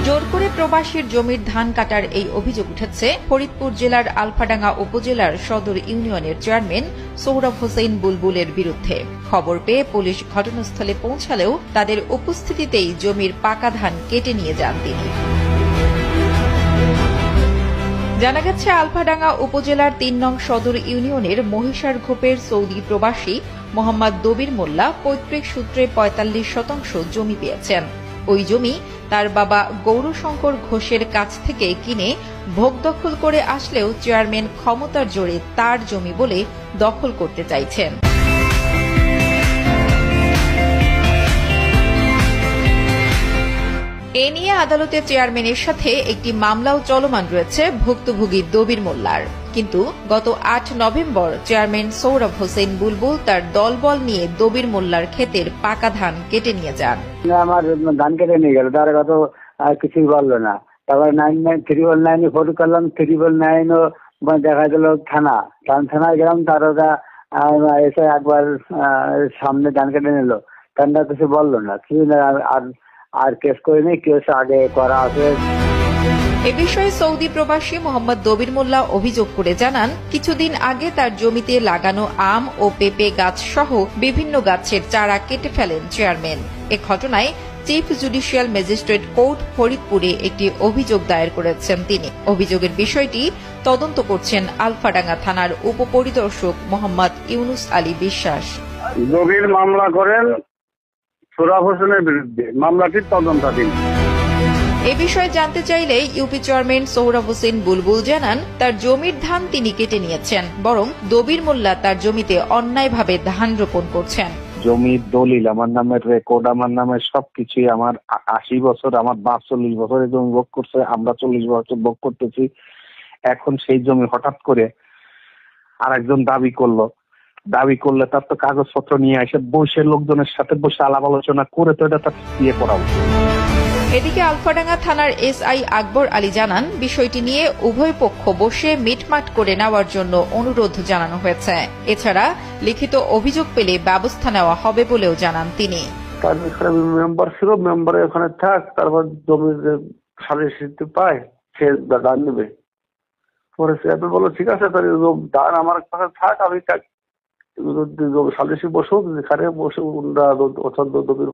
জোর করে প্রবাসীর জমির ধান কাটার এই অভিযোগ উঠেছে ফরিদপুর জেলার আলফাডাঙ্গা উপজেলার সদর ইউনিয়নের চেয়ারম্যান সোহরাব হোসেন বুলবুলের বিরুদ্ধে। খবর পেয়ে পুলিশ ঘটনাস্থলে পৌঁছালেও তাদের উপস্থিতিতেই জমির পাকা ধান কেটে নিয়ে যান তিনি। জানা গেছে, আলফাডাঙ্গা উপজেলার ৩ নং সদর ইউনিয়নের মহিষার ঘোপের সৌদি প্রবাসী মোহাম্মদ দবির মোল্লা পৈতৃক সূত্রে ৪৫% জমি পেয়েছেন। ওই জমি তার বাবা গৌরশঙ্কর ঘোষের কাছ থেকে কিনে ভোগ দখল করে আসলেও চেয়ারম্যান ক্ষমতার জোরে তার জমি বলে দখল করতে চাইছেন। এ নিয়ে আদালতে চেয়ারম্যানের সাথে একটি মামলাও চলমান রয়েছে ভুক্তভোগী দবির মোল্লার। কিন্তু গত ৮ নভেম্বর চেয়ারম্যান সোহরাব হোসেন বুলবুল তার দলবল নিয়ে দবির মোল্লার ক্ষেতের পাকা ধান কেটে নিয়ে যান। আমার ধান কেটে নিয়ে গেল, তারা কত কিছুই বললো না। তারপর 99319 ফোন করলাম, 399 দেখা গেল থানায় গেলাম, তারা এসে একবার সামনে ধান কেটে নিল, তারা কিছু বললো না, কিছু আর কেস করিনি, কেস আগে করা আছে। এ বিষয়ে সৌদি প্রবাসী মোহাম্মদ দবির মোল্লা অভিযোগ করে জানান, কিছুদিন আগে তার জমিতে লাগানো আম ও পেঁপে গাছ সহ বিভিন্ন গাছের চারা কেটে ফেলেন চেয়ারম্যান। এ ঘটনায় চিফ জুডিশিয়াল ম্যাজিস্ট্রেট কোর্ট ফরিদপুরে একটি অভিযোগ দায়ের করেছেন তিনি। অভিযোগের বিষয়টি তদন্ত করছেন আলফাডাঙ্গা থানার উপপরিদর্শক মোহাম্মদ ইউনুস আলী বিশ্বাস। দবির মামলা করেন সোহরাব হোসেনের বিরুদ্ধে, মামলাটির তদন্তাধীন। এ বিষয়ে জানতে চাইলে ইউপি চেয়ারম্যান সোহরাব হোসেন বুলবুল জানান, তার জমির ধান তিনি কেটে নিয়েছেন, বরং দবির মোল্লা তার জমিতে অন্যায়ভাবে ধান রোপণ করছেন। জমির দলিল আমার নামের, রেকর্ড আমার নামের, সবকিছুই আমার ৮০ বছর, আমার বাপ ৪০ বছরে জমি ভোগ করছে, আমরা ৪০ বছর ভোগ করতেছি। এখন সেই জমি হঠাৎ করে আরেকজন দাবি করলে তার তো কাগজপত্র নিয়ে এসে বসে লোকজনের সাথে বসে আলাপ আলোচনা করে তো এটা তার ইয়ে করা উচিত। এদিকে আলফাডাঙ্গা থানার এসআই আকবর আলী জানান, বিষয়টি নিয়ে উভয় পক্ষ বসে মিটমাট করে নেওয়ার জন্য অনুরোধ জানানো হয়েছে। এছাড়া লিখিত অভিযোগ পেলে ব্যবস্থা নেওয়া হবে বলেও জানান তিনি। মেম্বার ছিল, মেম্বারে ওখানে থাক, তারপর জমির সালিসি পায়, সে দান নেবে। পরে সে বললো ঠিক আছে, তাহলে দান আমার কাছে থাক, আমি সালিসি বসুক, যেখানে বসে